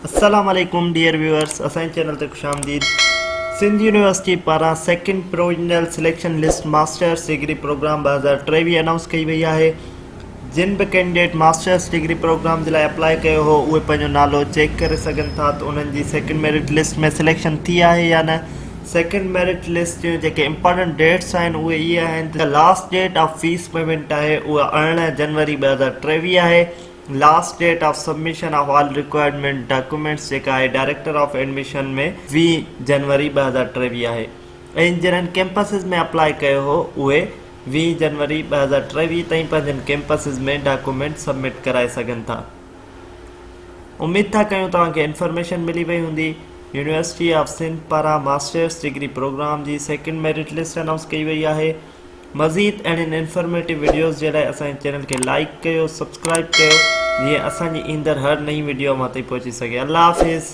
अस्सलाम वालेकुम dear viewers, असांजे चैनल ते खुश आमदीद। सिंध यूनिवर्सिटी पारां second provisional selection list masters degree programme 2023 announce कई वई आहे। जिन भी कैंडिडेट मास्टर्स डिग्री प्रोग्राम जे लाइ अप्लाई कयो हो उहे पंहिंजो नालो चेक करे सघनि था त उन्हनि जी सेकेंड मेरिट लिस्ट में सिलेक्शन थी आहे या न। सेकेंड मेरिट लिस्ट जूं जेके इंपॉर्टेंट डेट्स आहिनि उहे इहे आहिनि त last date of fee payment आहे उहा 18 जनवरी 2023 आहे। Last date of submission of all requirement documents जेका आहे डायरेक्टर ऑफ एडमिशन में 20 जनवरी 2023 आहे। ऐं जिन्हनि कैंपसिस में अप्लाई कयो हो उहे 20 जनवरी 2023 ताईं पंहिंजनि कैंपसिस में डॉक्यूमेंट सबमिट कराए सघनि था। उम्मीद था कयूं तव्हांखे इंफॉर्मेशन मिली वई हूंदी। यूनिवर्सिटी ऑफ सिंध पारां मास्टर्स डिग्री प्रोग्राम जी सेकेंड मेरिट लिस्ट अनाउंस कई वई आहे। मज़ीद अहिड़ियुनि इंफॉर्मेटिव वीडियोज़ जे लाइ असांजे चैनल खे लाइक कयो, सब्सक्राइब कयो, जीअं असांजी ईंदड़ हर नई वीडियो मां ताईं पहुची सघे। अल्लाह हाफ़िज़।